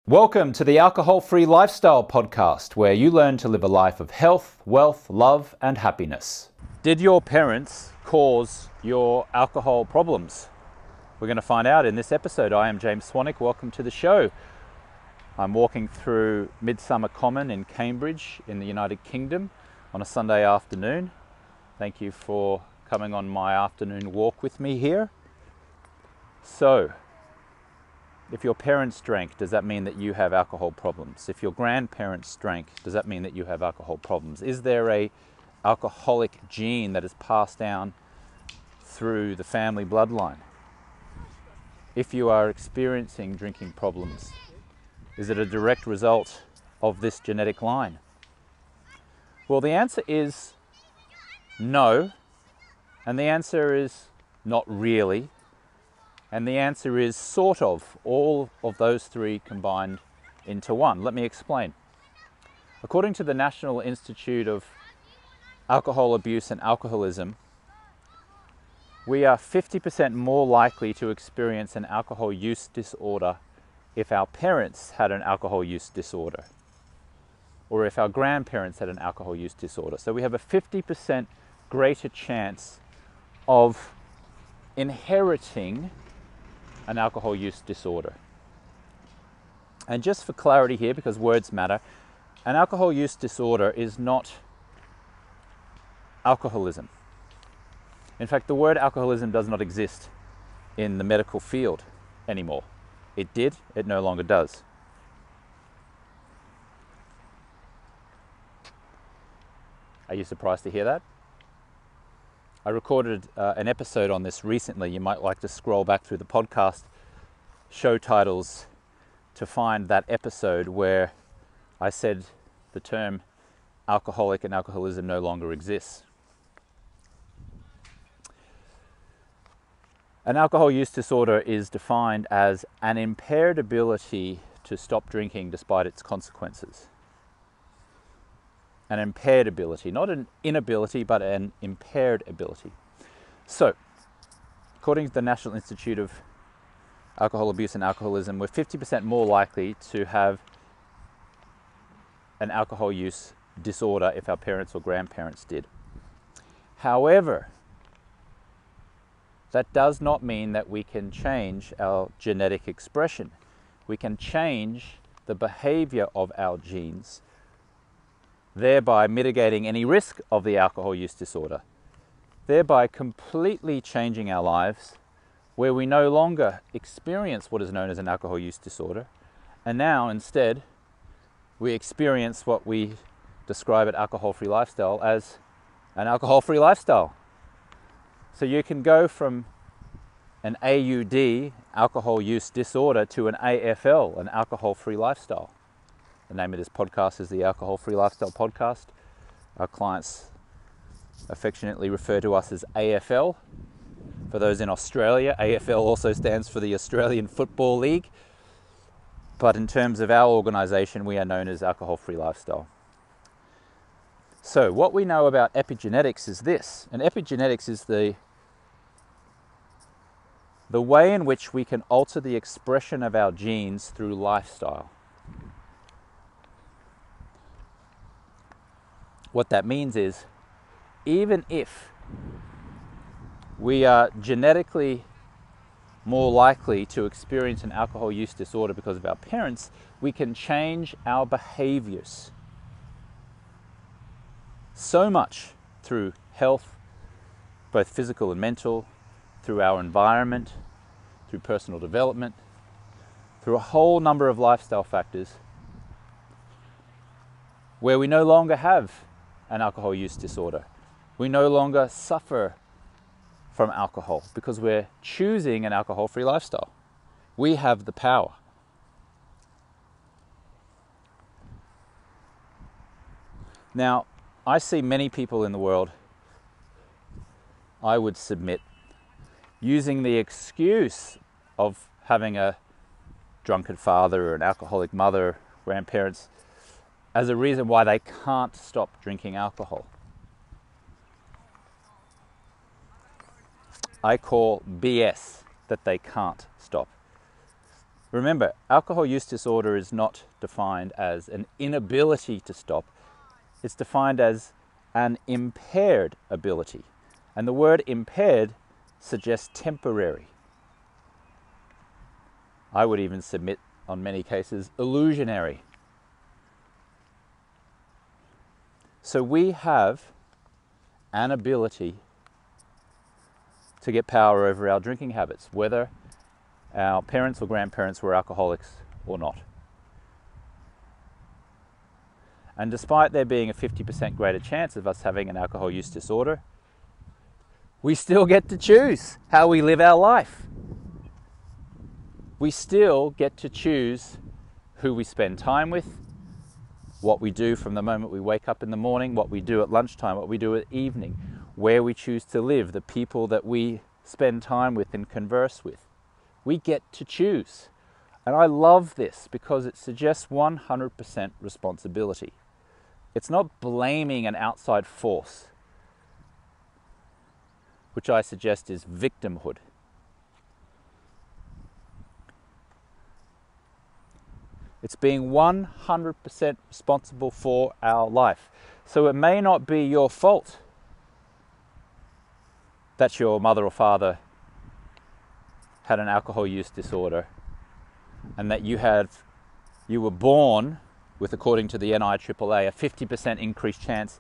Welcome to the Alcohol-Free Lifestyle podcast, where you learn to live a life of health, wealth, love, and happiness. Did your parents cause your alcohol problems? We're going to find out in this episode. I am James Swanwick. Welcome to the show. I'm walking through Midsummer Common in Cambridge in the United Kingdom on a Sunday afternoon. Thank you for coming on my afternoon walk with me here. So, if your parents drank, does that mean that you have alcohol problems? If your grandparents drank, does that mean that you have alcohol problems? Is there a alcoholic gene that is passed down through the family bloodline? If you are experiencing drinking problems, is it a direct result of this genetic line? Well, the answer is no, and the answer is not really. And the answer is sort of, all of those three combined into one. Let me explain. According to the National Institute of Alcohol Abuse and Alcoholism, we are 50% more likely to experience an alcohol use disorder if our parents had an alcohol use disorder, or if our grandparents had an alcohol use disorder. So we have a 50% greater chance of inheriting an alcohol use disorder. And just for clarity here, because words matter, an alcohol use disorder is not alcoholism. In fact, the word alcoholism does not exist in the medical field anymore. It did, it no longer does. Are you surprised to hear that? I recorded an episode on this recently. You might like to scroll back through the podcast show titles to find that episode where I said the term alcoholic and alcoholism no longer exists. An alcohol use disorder is defined as an impaired ability to stop drinking despite its consequences. An impaired ability, not an inability, but an impaired ability. So, according to the National Institute of Alcohol Abuse and Alcoholism, we're 50% more likely to have an alcohol use disorder if our parents or grandparents did. However, that does not mean that we can change our genetic expression. We can change the behavior of our genes, thereby mitigating any risk of the alcohol use disorder, thereby completely changing our lives, where we no longer experience what is known as an alcohol use disorder, and now instead we experience what we describe at Alcohol-Free Lifestyle as an alcohol-free lifestyle. So you can go from an AUD, alcohol use disorder, to an AFL, an alcohol-free lifestyle. The name of this podcast is the Alcohol-Free Lifestyle Podcast. Our clients affectionately refer to us as AFL. For those in Australia, AFL also stands for the Australian Football League. But in terms of our organisation, we are known as Alcohol-Free Lifestyle. So what we know about epigenetics is this. And epigenetics is the way in which we can alter the expression of our genes through lifestyle. What that means is, even if we are genetically more likely to experience an alcohol use disorder because of our parents, we can change our behaviors so much through health, both physical and mental, through our environment, through personal development, through a whole number of lifestyle factors, where we no longer have an alcohol use disorder. We no longer suffer from alcohol because we're choosing an alcohol-free lifestyle. We have the power. Now, I see many people in the world, I would submit, using the excuse of having a drunken father or an alcoholic mother, grandparents, as a reason why they can't stop drinking alcohol. I call BS that they can't stop. Remember, alcohol use disorder is not defined as an inability to stop. It's defined as an impaired ability. And the word impaired suggests temporary. I would even submit, on many cases, illusionary. So we have an ability to get power over our drinking habits, whether our parents or grandparents were alcoholics or not. And despite there being a 50% greater chance of us having an alcohol use disorder, we still get to choose how we live our life. We still get to choose who we spend time with, what we do from the moment we wake up in the morning, what we do at lunchtime, what we do at evening, where we choose to live, the people that we spend time with and converse with. We get to choose. And I love this because it suggests 100% responsibility. It's not blaming an outside force, which I suggest is victimhood. It's being 100% responsible for our life. So it may not be your fault that your mother or father had an alcohol use disorder and that you were born with, according to the NIAAA, a 50% increased chance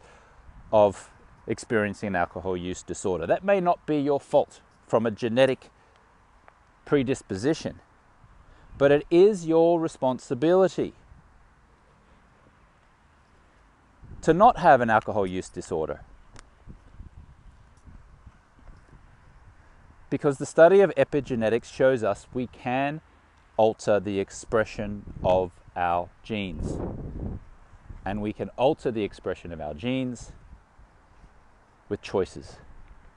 of experiencing an alcohol use disorder. That may not be your fault from a genetic predisposition, but it is your responsibility to not have an alcohol use disorder. Because the study of epigenetics shows us we can alter the expression of our genes. And we can alter the expression of our genes with choices,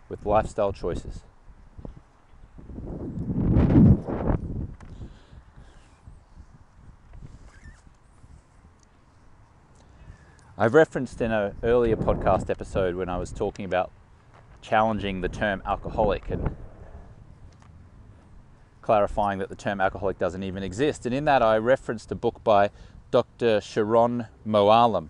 with lifestyle choices. I've referenced in an earlier podcast episode when I was talking about challenging the term alcoholic and clarifying that the term alcoholic doesn't even exist. And in that I referenced a book by Dr. Sharon Moalem,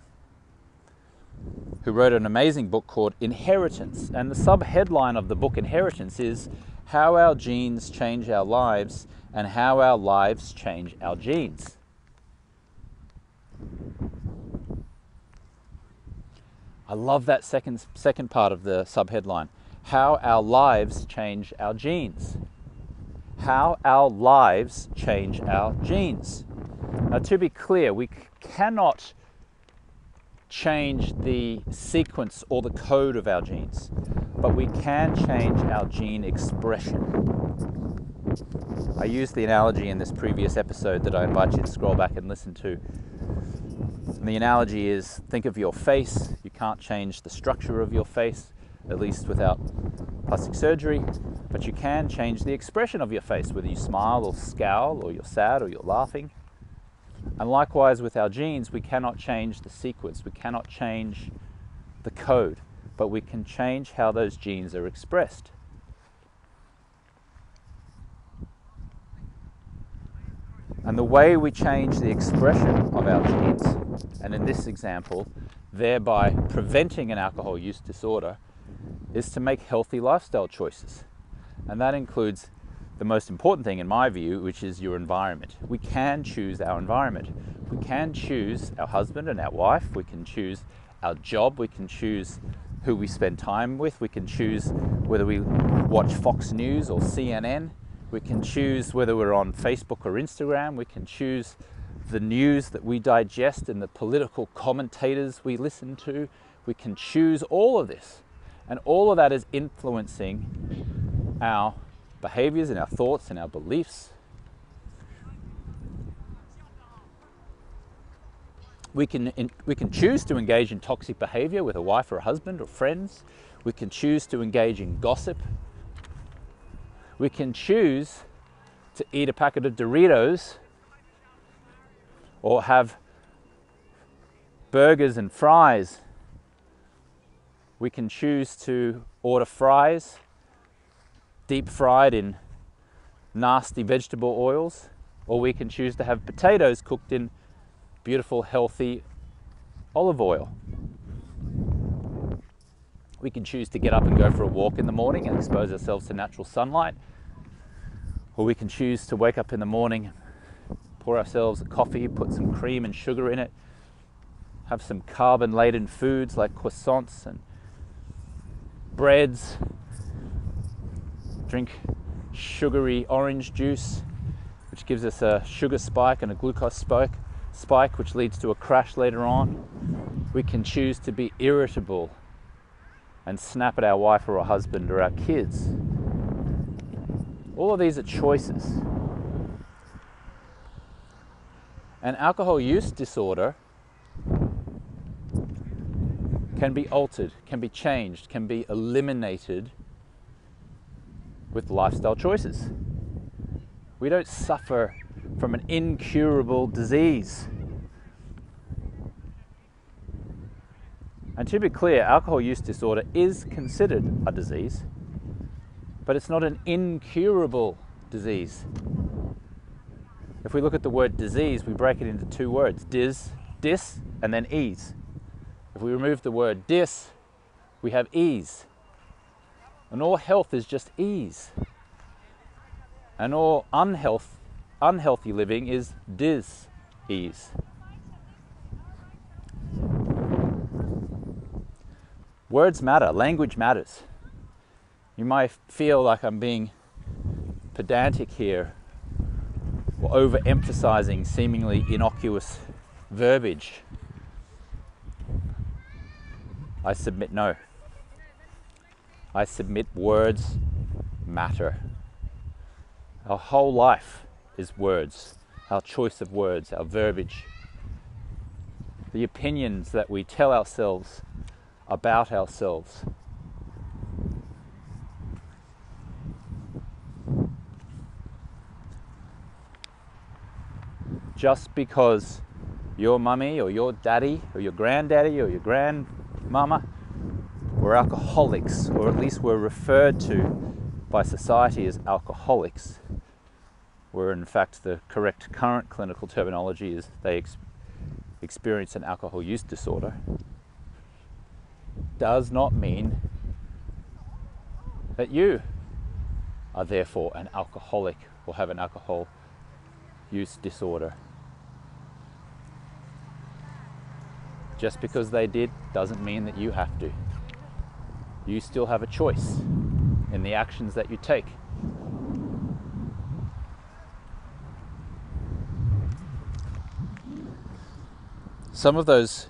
who wrote an amazing book called Inheritance. And the subheadline of the book Inheritance is How Our Genes Change Our Lives and How Our Lives Change Our Genes. I love that second part of the subheadline. How our lives change our genes. How our lives change our genes. Now, to be clear, we cannot change the sequence or the code of our genes, but we can change our gene expression. I used the analogy in this previous episode that I invite you to scroll back and listen to. And the analogy is, think of your face. You can't change the structure of your face, at least without plastic surgery, but you can change the expression of your face, whether you smile or scowl, or you're sad or you're laughing. And likewise with our genes, we cannot change the sequence, we cannot change the code, but we can change how those genes are expressed. And the way we change the expression of our genes, and in this example, thereby preventing an alcohol use disorder, is to make healthy lifestyle choices. And that includes the most important thing in my view, which is your environment. We can choose our environment. We can choose our husband and our wife. We can choose our job. We can choose who we spend time with. We can choose whether we watch Fox News or CNN. We can choose whether we're on Facebook or Instagram. We can choose the news that we digest and the political commentators we listen to. We can choose all of this. And all of that is influencing our behaviors and our thoughts and our beliefs. We can choose to engage in toxic behavior with a wife or a husband or friends. We can choose to engage in gossip. We can choose to eat a packet of Doritos or have burgers and fries. We can choose to order fries deep fried in nasty vegetable oils. Or we can choose to have potatoes cooked in beautiful, healthy olive oil. We can choose to get up and go for a walk in the morning and expose ourselves to natural sunlight. Or we can choose to wake up in the morning, pour ourselves a coffee, put some cream and sugar in it, have some carbon-laden foods like croissants and breads, drink sugary orange juice, which gives us a sugar spike and a glucose spike, which leads to a crash later on. We can choose to be irritable and snap at our wife or our husband or our kids. All of these are choices. And alcohol use disorder can be altered, can be changed, can be eliminated with lifestyle choices. We don't suffer from an incurable disease. And to be clear, alcohol use disorder is considered a disease, but it's not an incurable disease. If we look at the word disease, we break it into two words, dis, and then ease. If we remove the word dis, we have ease. And all health is just ease. And all unhealthy living is dis-ease. Words matter, language matters. You might feel like I'm being pedantic here or overemphasizing seemingly innocuous verbiage. I submit no. I submit words matter. Our whole life is words, our choice of words, our verbiage, the opinions that we tell ourselves about ourselves. Just because your mummy or your daddy or your granddaddy or your grandmama were alcoholics, or at least were referred to by society as alcoholics, where in fact the correct current clinical terminology is they experience an alcohol use disorder, does not mean that you are therefore an alcoholic or have an alcohol use disorder. Just because they did doesn't mean that you have to. You still have a choice in the actions that you take. Some of those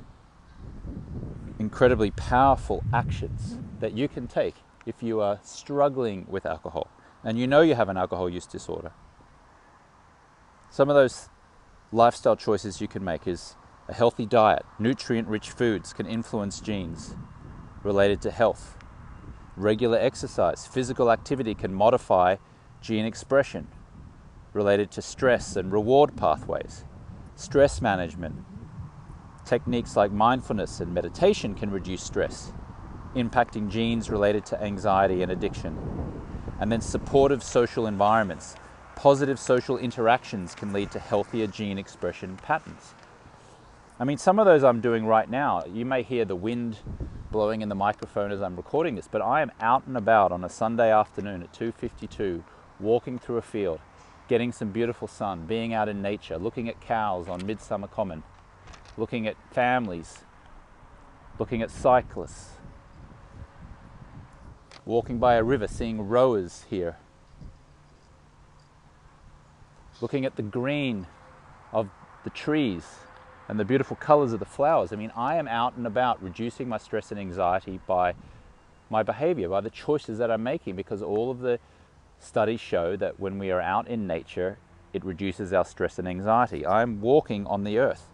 incredibly powerful actions that you can take if you are struggling with alcohol and you know you have an alcohol use disorder. Some of those lifestyle choices you can make is a healthy diet. Nutrient-rich foods can influence genes related to health. Regular exercise, physical activity can modify gene expression related to stress and reward pathways. Stress management, techniques like mindfulness and meditation can reduce stress, impacting genes related to anxiety and addiction. And then supportive social environments. Positive social interactions can lead to healthier gene expression patterns. I mean, some of those I'm doing right now. You may hear the wind blowing in the microphone as I'm recording this, but I am out and about on a Sunday afternoon at 2:52, walking through a field, getting some beautiful sun, being out in nature, looking at cows on Midsummer Common, looking at families, looking at cyclists, walking by a river, seeing rowers here, looking at the green of the trees and the beautiful colors of the flowers. I mean, I am out and about reducing my stress and anxiety by my behavior, by the choices that I'm making, because all of the studies show that when we are out in nature, it reduces our stress and anxiety. I'm walking on the earth.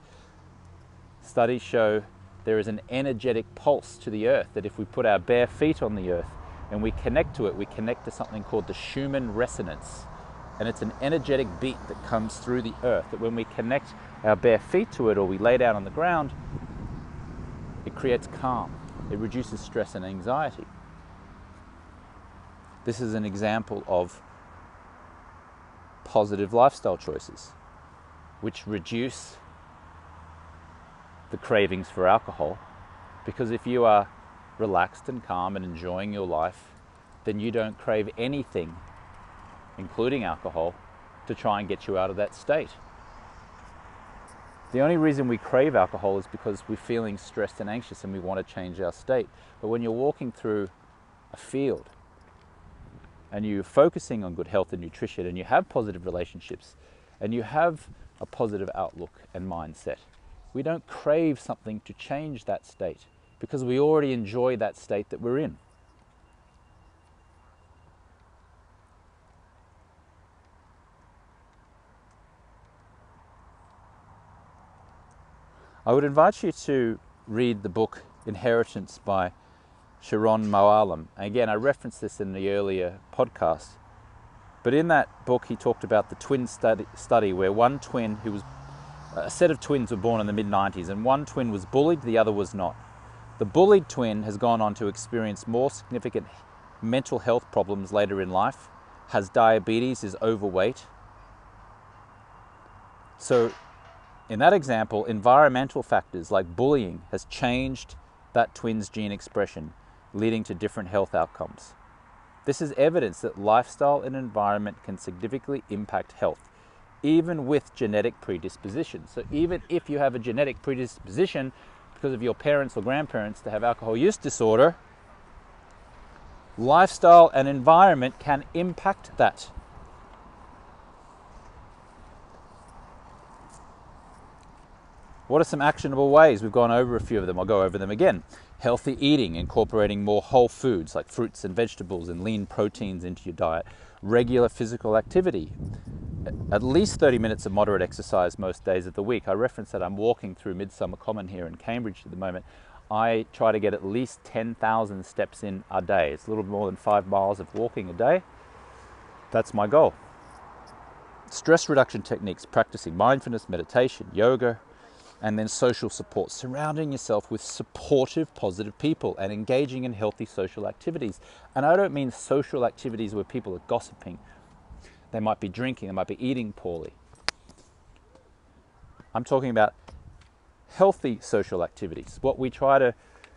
Studies show there is an energetic pulse to the earth, that if we put our bare feet on the earth and we connect to it, we connect to something called the Schumann resonance. And it's an energetic beat that comes through the earth, that when we connect our bare feet to it or we lay down on the ground, it creates calm. It reduces stress and anxiety. This is an example of positive lifestyle choices, which reduce the cravings for alcohol. Because if you are relaxed and calm and enjoying your life, then you don't crave anything, including alcohol, to try and get you out of that state. The only reason we crave alcohol is because we're feeling stressed and anxious and we want to change our state. But when you're walking through a field and you're focusing on good health and nutrition and you have positive relationships and you have a positive outlook and mindset, we don't crave something to change that state because we already enjoy that state that we're in. I would invite you to read the book Inheritance by Sharon Moalem. Again, I referenced this in the earlier podcast, but in that book he talked about the twin study where one twin who was, a set of twins were born in the mid-90s, and one twin was bullied, the other was not. The bullied twin has gone on to experience more significant mental health problems later in life, has diabetes, is overweight. So in that example, environmental factors like bullying has changed that twin's gene expression, leading to different health outcomes. This is evidence that lifestyle and environment can significantly impact health, even with genetic predisposition. So even if you have a genetic predisposition because of your parents or grandparents to have alcohol use disorder, lifestyle and environment can impact that. What are some actionable ways? We've gone over a few of them. I'll go over them again. Healthy eating, incorporating more whole foods like fruits and vegetables and lean proteins into your diet. Regular physical activity. At least 30 minutes of moderate exercise most days of the week. I referenced that I'm walking through Midsummer Common here in Cambridge at the moment. I try to get at least 10,000 steps in a day. It's a little more than 5 miles of walking a day. That's my goal. Stress reduction techniques, practicing mindfulness, meditation, yoga, and then social support, surrounding yourself with supportive, positive people and engaging in healthy social activities. And I don't mean social activities where people are gossiping. They might be drinking, they might be eating poorly. I'm talking about healthy social activities. What we try to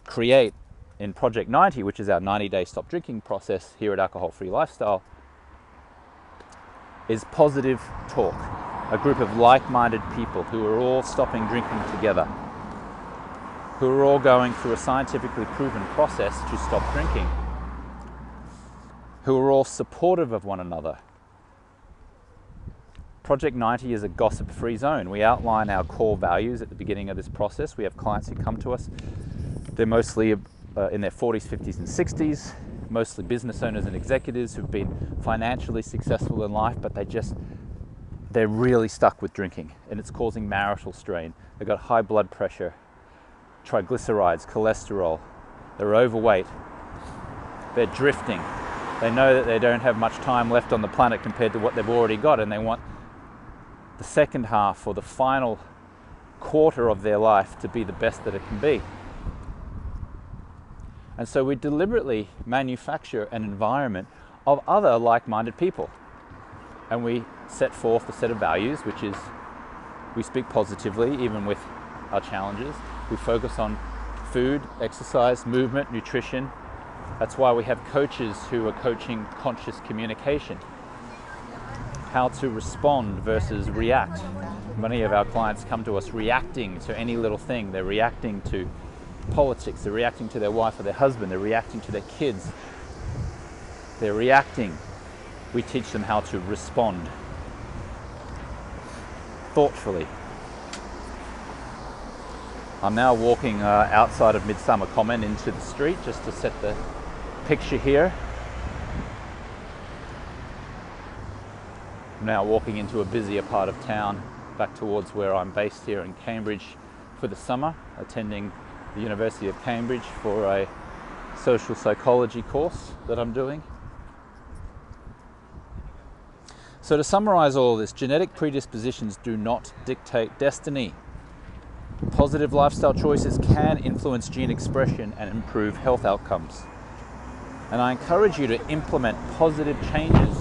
create in Project 90, which is our 90-day stop drinking process here at Alcohol Free Lifestyle, is positive talk. A group of like-minded people who are all stopping drinking together, who are all going through a scientifically proven process to stop drinking, who are all supportive of one another. Project 90 is a gossip-free zone. We outline our core values at the beginning of this process. We have clients who come to us. They're mostly in their 40s, 50s, and 60s, mostly business owners and executives who've been financially successful in life, but they're really stuck with drinking and it's causing marital strain. They've got high blood pressure, triglycerides, cholesterol, they're overweight, they're drifting. They know that they don't have much time left on the planet compared to what they've already got, and they want the second half or the final quarter of their life to be the best that it can be. And so we deliberately manufacture an environment of other like-minded people. And we set forth a set of values, which is we speak positively even with our challenges. We focus on food, exercise, movement, nutrition. That's why we have coaches who are coaching conscious communication. How to respond versus react. Many of our clients come to us reacting to any little thing. They're reacting to politics, they're reacting to their wife or their husband, they're reacting to their kids. They're reacting. We teach them how to respond thoughtfully. I'm now walking outside of Midsummer Common into the street just to set the picture here. I'm now walking into a busier part of town, back towards where I'm based here in Cambridge for the summer, attending the University of Cambridge for a social psychology course that I'm doing. So to summarize all of this, genetic predispositions do not dictate destiny. Positive lifestyle choices can influence gene expression and improve health outcomes. And I encourage you to implement positive changes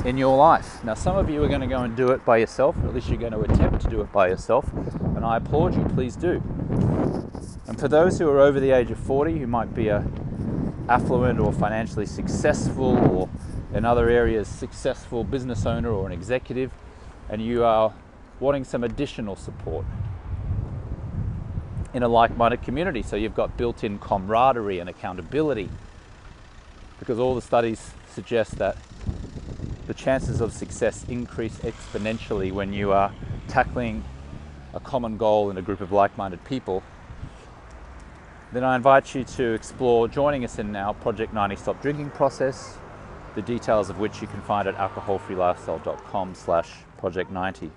in your life. Now, some of you are going to go and do it by yourself, or at least you're going to attempt to do it by yourself, and I applaud you, please do. And for those who are over the age of 40, who might be a affluent or financially successful, or in other areas successful business owner or an executive, and you are wanting some additional support in a like-minded community, so you've got built-in camaraderie and accountability, because all the studies suggest that the chances of success increase exponentially when you are tackling a common goal in a group of like-minded people. Then I invite you to explore joining us in our Project 90 Stop Drinking process, the details of which you can find at alcoholfreelifestyle.com/project90.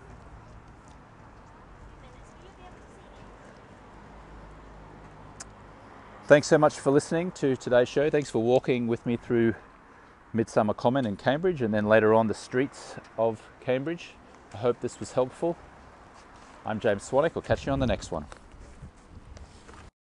Thanks so much for listening to today's show. Thanks for walking with me through Midsummer Common in Cambridge and then later on the streets of Cambridge. I hope this was helpful. I'm James Swanwick. I'll catch you on the next one.